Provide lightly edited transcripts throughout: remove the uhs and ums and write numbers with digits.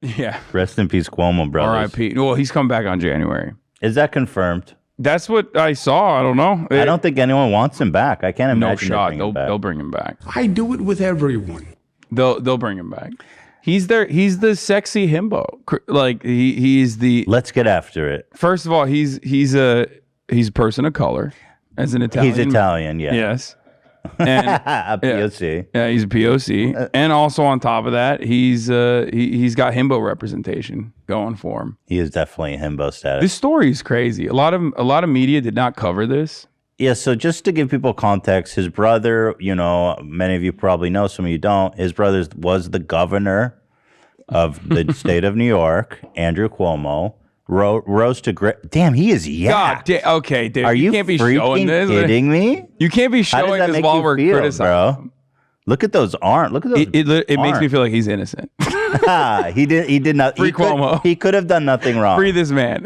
Yeah. Rest in peace, Cuomo brothers. R.I.P. Well, he's come back on January. Is that confirmed? That's what I saw. I don't know. I don't think anyone wants him back. I can't imagine. No shot. They'll bring him back. I do it with everyone. They'll bring him back. He's the sexy himbo. Like he's the. Let's get after it. First of all, he's a person of color, as an Italian. He's Italian, yeah. Yes. And a POC. Yeah, he's a POC, and also on top of that, he's got himbo representation going for him. He is definitely a himbo status. This story is crazy. A lot of media did not cover this. Yeah, so just to give people context, his brother, many of you probably know, some of you don't. His brother was the governor of the state of New York, Andrew Cuomo. Rose to great. Damn, he is yacked. Okay, dude. Are you can't be freaking showing this. kidding me? You can't be showing this while we're criticizing, bro. Look at those arms. Look at those. It makes me feel like he's innocent. He did not. Free Cuomo. He could have done nothing wrong. Free this man.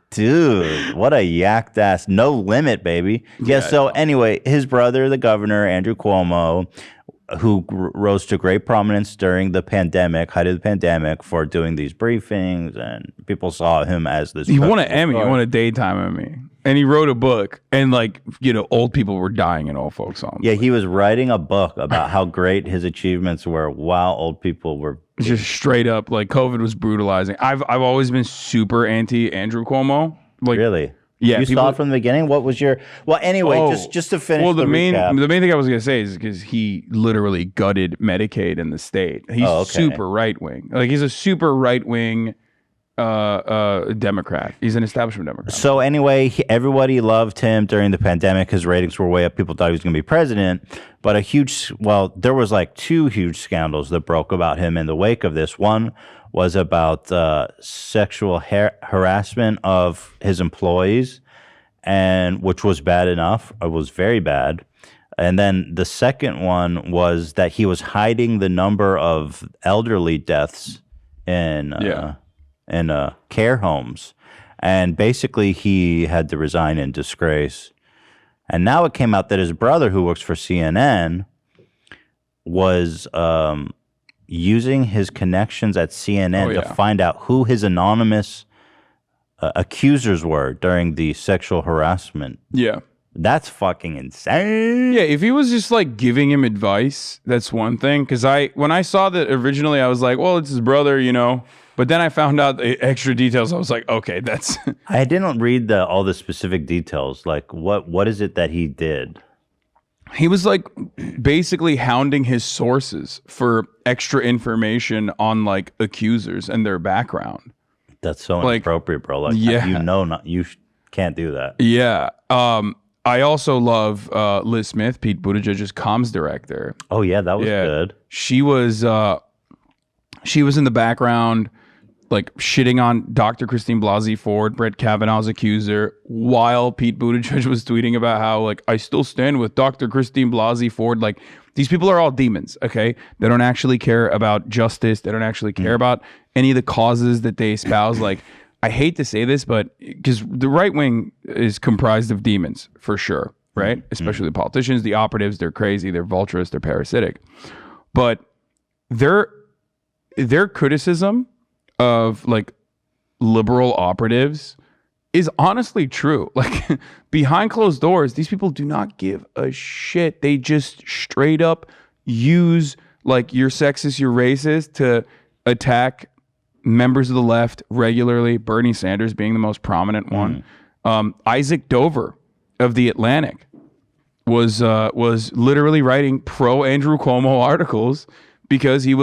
Dude, what a yacked ass. No limit, baby. Yeah, so anyway, his brother, the governor, Andrew Cuomo, who rose to great prominence during the pandemic, height of the pandemic, for doing these briefings, and people saw him as this. He won an Emmy. He won a daytime Emmy. And he wrote a book, and old people were dying in old folks' homes. Yeah, he was writing a book about how great his achievements were while old people were just straight up, like, COVID was brutalizing. I've always been super anti Andrew Cuomo. Like, really? Yeah, you saw it from the beginning. What was your? Well, anyway, just to finish. Well, the main thing I was gonna say is because he literally gutted Medicaid in the state. He's super right wing. Like, he's a super right wing Democrat. He's an establishment Democrat. So anyway, everybody loved him during the pandemic. His ratings were way up. People thought he was going to be president. But there was like two huge scandals that broke about him in the wake of this. One was about sexual harassment of his employees, and which was bad enough. It was very bad. And then the second one was that he was hiding the number of elderly deaths in care homes. And basically he had to resign in disgrace. And now it came out that his brother, who works for CNN, was using his connections at CNN to find out who his anonymous accusers were during the sexual harassment. Yeah. That's fucking insane. Yeah, if he was just like giving him advice, that's one thing. Because when I saw that originally, I was like, well, it's his brother, But then I found out the extra details. I was like, okay, that's... I didn't read all the specific details. Like, what is it that he did? He was like basically hounding his sources for extra information on like accusers and their background. That's so inappropriate, bro. Like, you can't do that. Yeah. I also love Liz Smith, Pete Buttigieg's comms director. Oh yeah, that was good. She was in the background, like shitting on Dr. Christine Blasey Ford, Brett Kavanaugh's accuser, while Pete Buttigieg was tweeting about how, like, I still stand with Dr. Christine Blasey Ford. Like, these people are all demons, okay? They don't actually care about justice. They don't actually care about any of the causes that they espouse. Like, I hate to say this, but because the right wing is comprised of demons, for sure, right? Especially the politicians, the operatives, they're crazy, they're vulturous, they're parasitic. But their criticism of like liberal operatives is honestly true. Like, behind closed doors, these people do not give a shit. They just straight up use like you're sexist, you're racist to attack members of the left regularly. Bernie Sanders being the most prominent one. Isaac Dover of The Atlantic was literally writing pro Andrew Cuomo articles because he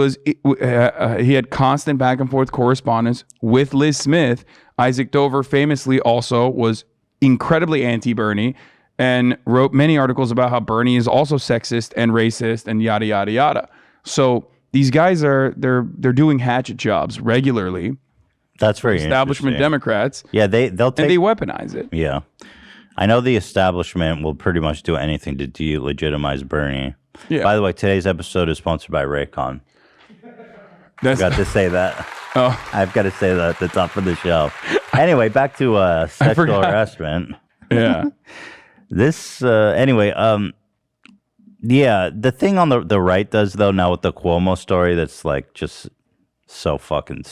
had constant back and forth correspondence with Liz Smith. Isaac Dover famously also was incredibly anti-Bernie and wrote many articles about how Bernie is also sexist and racist and yada yada yada. So these guys they're doing hatchet jobs regularly. That's very establishment Democrats. Yeah, they weaponize it. Yeah, I know the establishment will pretty much do anything to delegitimize Bernie. Yeah. By the way, today's episode is sponsored by Raycon. I've got to say that. Oh, I've got to say that at the top of the show. Anyway, back to sexual harassment. Yeah. Yeah, the thing on the right does, though, now with the Cuomo story, that's like just so fucking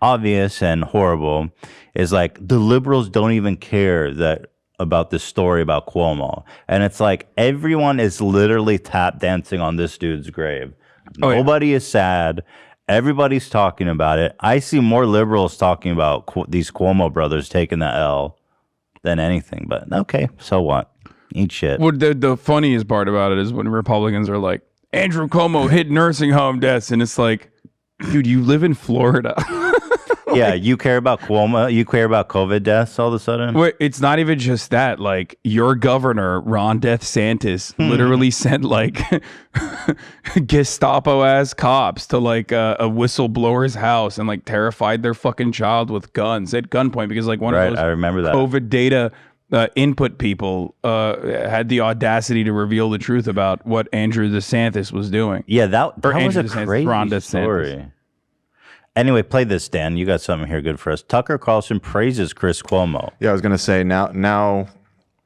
obvious and horrible, is like the liberals don't even care that about this story about Cuomo. And it's like everyone is literally tap dancing on this dude's grave. Nobody is sad. Everybody's talking about it. I see more liberals talking about these Cuomo brothers taking the L than anything. But okay, so what? Eat shit. Well, the funniest part about it is when Republicans are like, Andrew Cuomo hit nursing home deaths. And it's like, dude, you live in Florida. Yeah, you care about Cuomo? You care about COVID deaths all of a sudden? Wait, it's not even just that. Like, your governor, Ron DeSantis, literally sent like Gestapo-ass cops to like a whistleblower's house and like terrified their fucking child with guns at gunpoint because like one of those I remember that. COVID data input people had the audacity to reveal the truth about what Andrew DeSantis was doing. Yeah, that was a DeSantis, crazy Ron DeSantis. story. Anyway, play this, Dan. You got something here good for us. Tucker Carlson praises Chris Cuomo. Yeah, I was gonna say now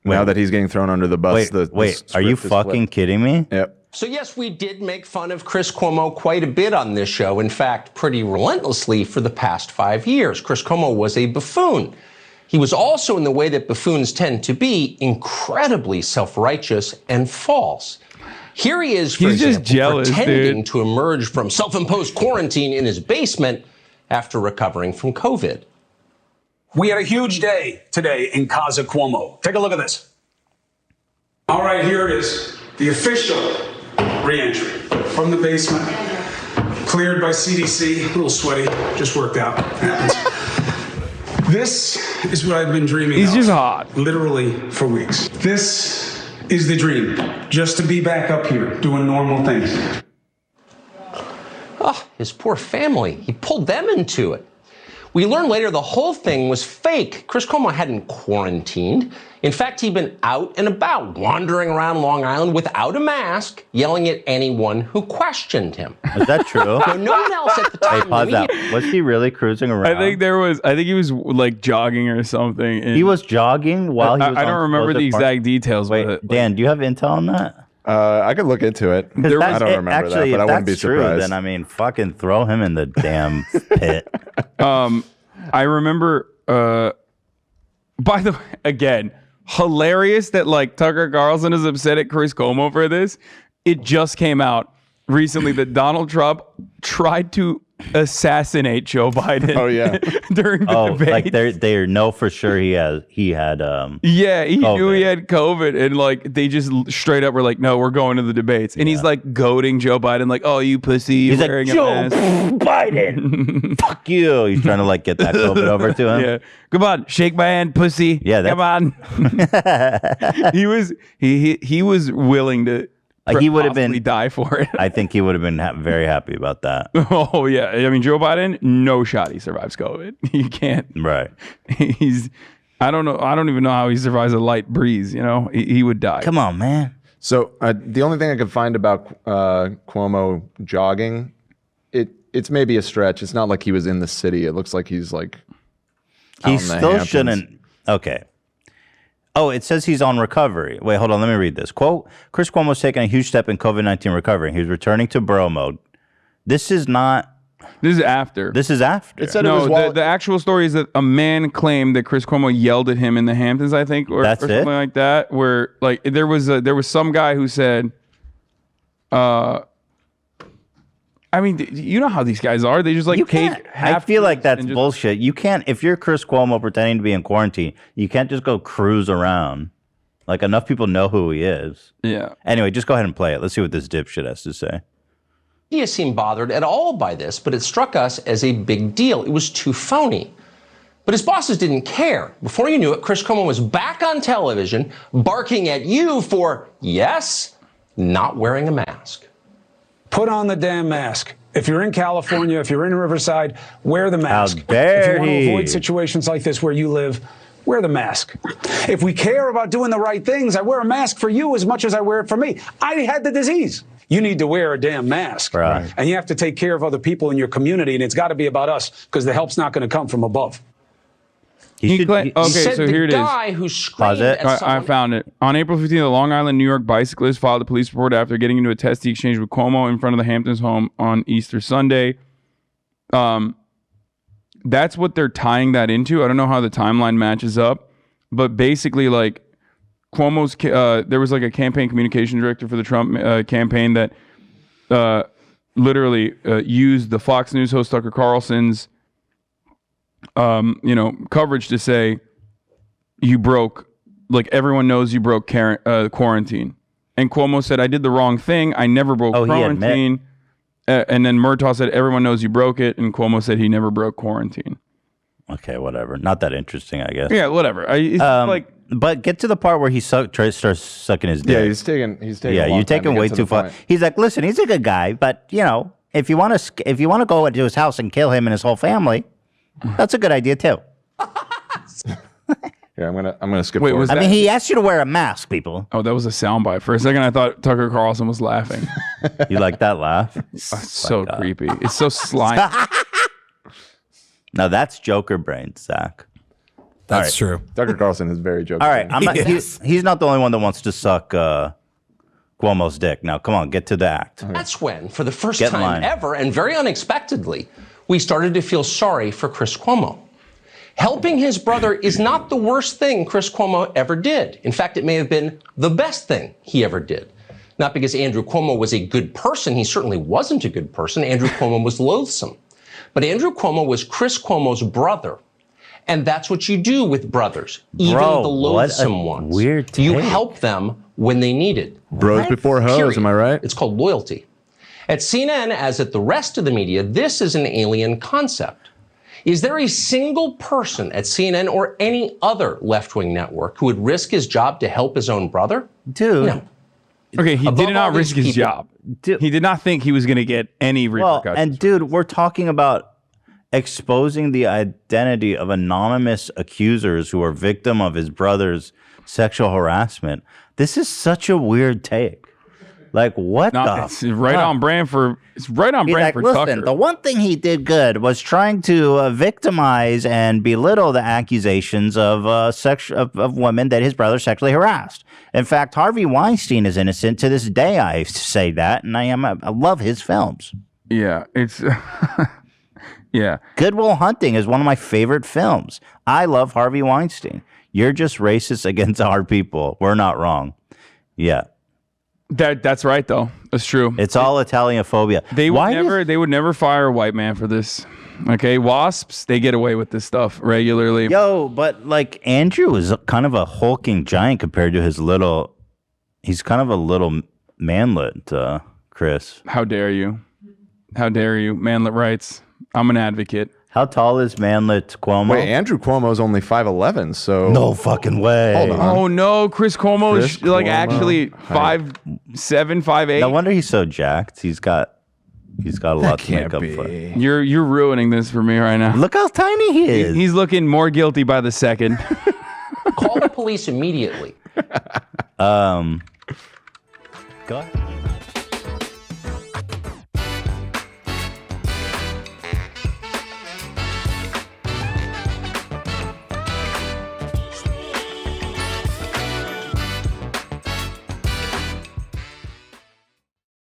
that he's getting thrown under the bus. Wait, are you fucking kidding me? Yep. So yes, we did make fun of Chris Cuomo quite a bit on this show. In fact, pretty relentlessly for the past 5 years. Chris Cuomo was a buffoon. He was also, in the way that buffoons tend to be, incredibly self-righteous and false. Here he is, for example, jealous, pretending to emerge from self-imposed quarantine in his basement after recovering from COVID. We had a huge day today in Casa Cuomo. Take a look at this. All right, here it is. The official re-entry from the basement. Cleared by CDC. A little sweaty. Just worked out. Happens. This is what I've been dreaming of. He's just hot. Literally for weeks. This is the dream. Just to be back up here doing normal things. Oh, his poor family. He pulled them into it. We learned later the whole thing was fake. Chris Cuomo hadn't quarantined. In fact, he'd been out and about, wandering around Long Island without a mask, yelling at anyone who questioned him. Is that true? No one else at the time. Hey, pause that. Was he really cruising around? I think he was like jogging or something. He was jogging while he was I don't remember the exact details. Wait, but Dan, do you have intel on that? I could look into it. I don't remember that, but I wouldn't be surprised. True, then I mean, fucking throw him in the damn pit. I remember. By the way, again, hilarious that like Tucker Carlson is upset at Chris Cuomo for this. It just came out recently that Donald Trump tried to assassinate Joe Biden. Oh yeah, during the debate. Like they know for sure he had. Yeah, he knew he had COVID, and like they just straight up were like, "No, we're going to the debates." And he's like goading Joe Biden, like, "Oh, you pussy, he's wearing like, a Joe mask." Biden, fuck you. He's trying to like get that COVID over to him. Yeah, come on, shake my hand, pussy. Yeah, come on. he was willing to. He would have been die for it. I think he would have been very happy about that. Oh yeah, I mean Joe Biden, no shot he survives COVID. He can't. Right. I don't know. I don't even know how he survives a light breeze. You know, he would die. Come on, man. So the only thing I could find about Cuomo jogging, it's maybe a stretch. It's not like he was in the city. It looks like he's like. He still shouldn't. Okay. Oh, it says he's on recovery. Wait, hold on. Let me read this. Quote, Chris Cuomo has taken a huge step in COVID-19 recovery. He's returning to borough mode. This is not. This is after. This is after. It said no, it was the actual story is that a man claimed that Chris Cuomo yelled at him in the Hamptons, I think, or something like that, where like there was some guy who said, I mean, you know how these guys are. They just like I feel like that's bullshit. You can't, if you're Chris Cuomo pretending to be in quarantine, you can't just go cruise around. Like enough people know who he is. Yeah. Anyway, just go ahead and play it. Let's see what this dipshit has to say. He seemed bothered at all by this, but it struck us as a big deal. It was too phony. But his bosses didn't care. Before you knew it, Chris Cuomo was back on television, barking at you for, yes, not wearing a mask. Put on the damn mask. If you're in California, if you're in Riverside, wear the mask. How dare if you want to he. avoid situations like this where you live, wear the mask. If we care about doing the right things, I wear a mask for you as much as I wear it for me. I had the disease. You need to wear a damn mask. Right. And you have to take care of other people in your community, and it's got to be about us because the help's not going to come from above. Okay, said so the here it is. guy who screamed it. at I someone found it. On April 15th, a Long Island, New York bicyclist filed a police report after getting into a testy exchange with Cuomo in front of the Hamptons home on Easter Sunday. That's what they're tying that into. I don't know how the timeline matches up, but basically, like Cuomo's, there was like a campaign communication director for the Trump campaign that literally used the Fox News host Tucker Carlson's coverage to say you broke, like everyone knows you broke quarantine. And Cuomo said, I did the wrong thing. I never broke quarantine. And then Murtaugh said, everyone knows you broke it. And Cuomo said he never broke quarantine. Okay, whatever. Not that interesting, I guess. Yeah, whatever. But get to the part where he starts sucking his dick. Yeah, he's taking. Yeah, a long you're taking time to way get to too the far. point. He's like, listen, he's a good guy, but if you want to go into his house and kill him and his whole family, that's a good idea too. Here, I'm gonna skip. Wait, forward. was I that- mean, he asked you to wear a mask, people. Oh, that was a soundbite. For a second, I thought Tucker Carlson was laughing. You like that laugh? It's so creepy. It's so slimy. Now that's Joker brains, Zach. That's true. Tucker Carlson is very joking. All right, I'm not, he's not the only one that wants to suck Cuomo's dick. Now, come on, get to the act. That's when, for the first Get in time line. ever, and very unexpectedly, we started to feel sorry for Chris Cuomo. Helping his brother is not the worst thing Chris Cuomo ever did. In fact, it may have been the best thing he ever did. Not because Andrew Cuomo was a good person. He certainly wasn't a good person. Andrew Cuomo was loathsome. But Andrew Cuomo was Chris Cuomo's brother. And that's what you do with brothers, even Bro, the what a loathsome ones. weird You take. help them when they need it. Bros before hoes. Period. Am I right? It's called loyalty. At CNN, as at the rest of the media, this is an alien concept. Is there a single person at CNN or any other left-wing network who would risk his job to help his own brother? Dude. No. Okay, he Above did all not these risk his people- job. Dude. He did not think he was going to get any Well, repercussions. and dude, we're talking about exposing the identity of anonymous accusers who are victim of his brother's sexual harassment. This is such a weird take. Like, what It's right on brand for He's like, for listen, Tucker. the one thing he did good was trying to victimize and belittle the accusations of of women that his brother sexually harassed. In fact, Harvey Weinstein is innocent to this day. I say that, and I love his films. Yeah, it's yeah. Good Will Hunting is one of my favorite films. I love Harvey Weinstein. You're just racist against our people. We're not wrong. Yeah. That's right though. That's true. It's all Italianophobia. They would never fire a white man for this. Okay, wasps, they get away with this stuff regularly. Yo, but like Andrew is kind of a hulking giant compared to his little. He's kind of a little manlet, Chris. How dare you? How dare you? Manlet rights. I'm an advocate. How tall is manlet Cuomo? Wait, Andrew Cuomo's only 5'11", so no fucking way. Hold on. Oh no, Chris Cuomo is Chris like Cuomo, actually height. 5'7", 5'8". No wonder he's so jacked. He's got a lot to make up for. You're ruining this for me right now. Look how tiny he is. He's looking more guilty by the second. Call the police immediately. Go ahead.